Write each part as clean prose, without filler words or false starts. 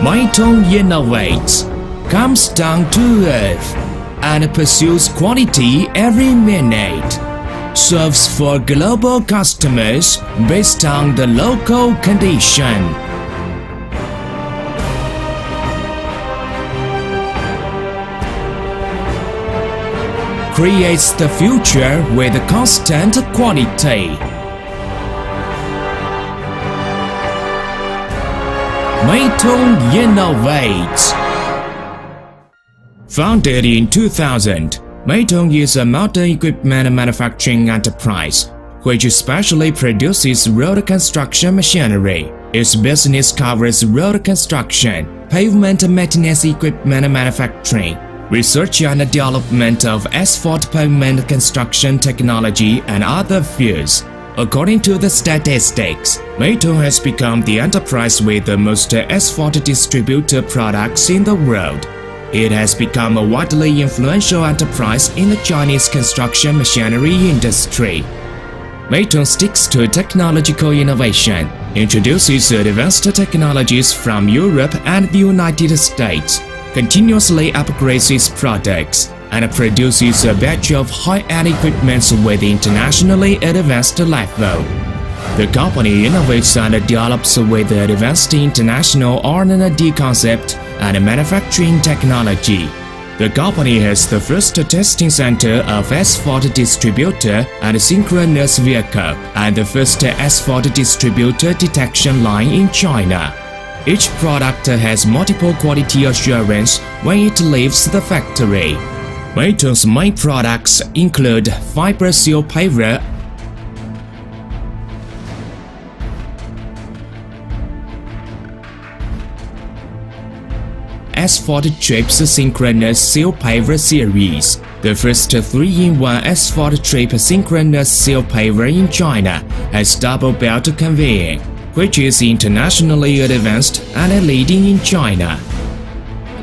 Metong innovates, comes down to earth, and pursues quality every minute. Serves for global customers based on the local condition. Creates the future with constant quality. Metong innovates. Founded in 2000, Metong is a modern equipment manufacturing enterprise, which especially produces road construction machinery. Its business covers road construction, pavement maintenance equipment manufacturing, research and development of asphalt pavement construction technology, and other fields. According to the statistics, Metong has become the enterprise with the most asphalt distributor products in the world. It has become a widely influential enterprise in the Chinese construction machinery industry. Metong sticks to technological innovation, introduces advanced technologies from Europe and the United States, continuously upgrades its products, and produces a batch of high-end equipment with internationally advanced level. The company innovates and develops with advanced international R&D concept and manufacturing technology. The company has the first testing center of asphalt distributor and synchronous vehicle and the first asphalt distributor detection line in China. Each product has multiple quality assurance when it leaves the factory. Metong's main products include fiber seal paver, asphalt trips synchronous seal paver series. The first 3-in-1 asphalt trip synchronous seal paver in China has double belt conveying, which is internationally advanced and leading in China.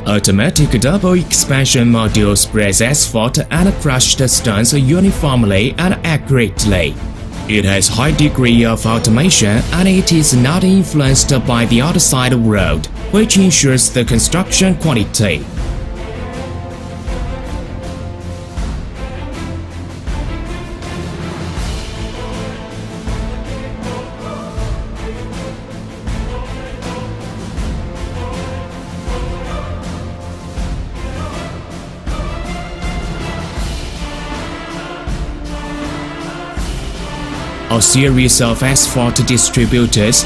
Automatic double expansion module spreads asphalt and crushed stones uniformly and accurately. It has high degree of automation and it is not influenced by the outside world, which ensures the construction quality. A series of asphalt distributors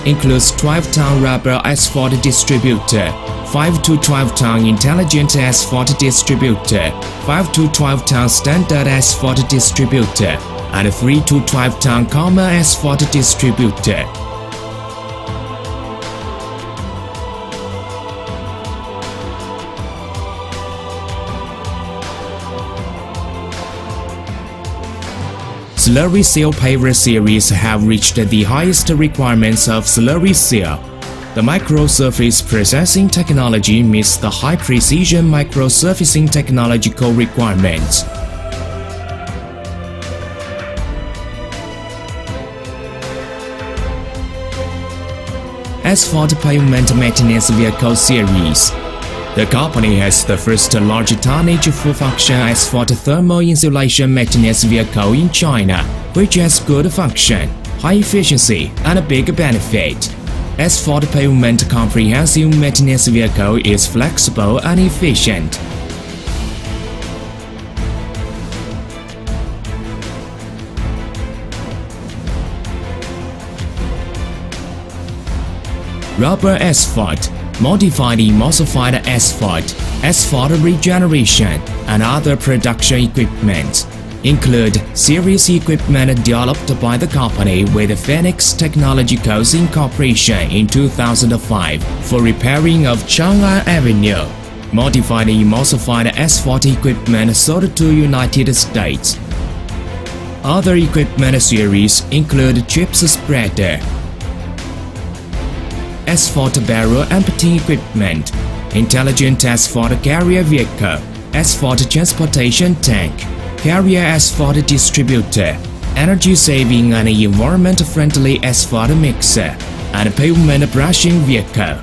includes 12-ton rubber asphalt distributor, 5 to 12-ton intelligent asphalt distributor, 5 to 12-ton standard asphalt distributor, and 3 to 12-ton common asphalt distributor. Slurry seal paver series have reached the highest requirements of slurry seal. The microsurface processing technology meets the high-precision microsurfacing technological requirements. Asphalt pavement maintenance vehicle series. The company has the first large tonnage full-function asphalt thermal insulation maintenance vehicle in China, which has good function, high efficiency, and a big benefit. Asphalt pavement comprehensive maintenance vehicle is flexible and efficient. Rubber asphalt, modified emulsified asphalt, asphalt regeneration, and other production equipment include series equipment developed by the company with Phoenix Technologicals Incorporation in 2005 for repairing of Chang'an Avenue, modified emulsified asphalt equipment sold to United States. Other equipment series include chips spreader, asphalt barrel emptying equipment, intelligent asphalt carrier vehicle, asphalt transportation tank, carrier asphalt distributor, energy-saving and environment-friendly asphalt mixer, and pavement brushing vehicle.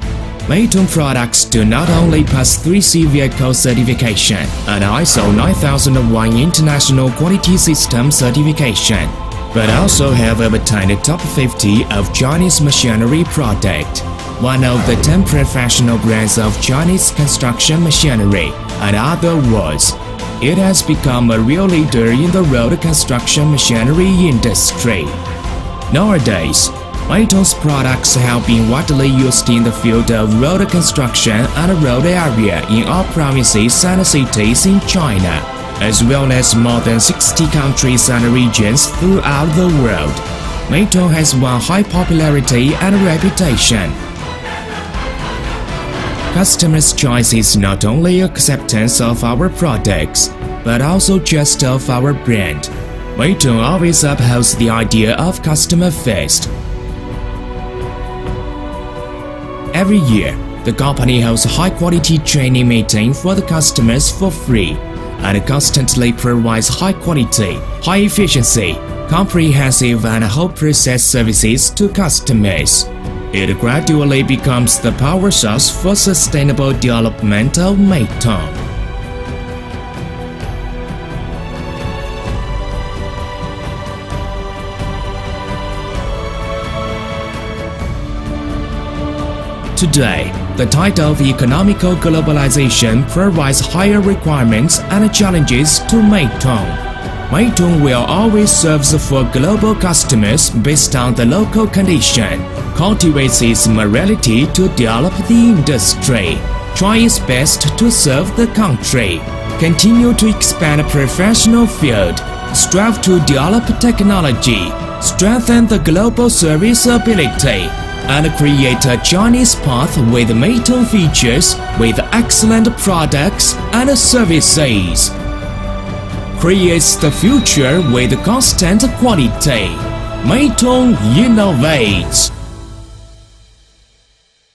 Metong products do not only pass 3C vehicle certification and ISO 9001 International Quality System certification, but also have obtained top 50 of Chinese machinery product, one of the 10 professional brands of Chinese construction machinery, and other words. It has become a real leader in the road construction machinery industry. Nowadays, Metong's products have been widely used in the field of road construction and road area in all provinces and cities in China, as well as more than 60 countries and regions throughout the world. Metong has won high popularity and reputation. Customers' choice is not only acceptance of our products, but also just of our brand. Metong always upholds the idea of customer first. Every year, the company holds a high-quality training meeting for the customers for free, and constantly provides high-quality, high-efficiency, comprehensive and whole-process services to customers. It gradually becomes the power source for sustainable development of Metong. Today, the tide of economical globalization provides higher requirements and challenges to Metong. Metong will always serve for global customers based on the local condition, cultivates its morality to develop the industry, try its best to serve the country, continue to expand professional field, strive to develop technology, strengthen the global service ability, and create a Chinese path with Metong features with excellent products and services. Creates the future with constant quality. Metong innovates.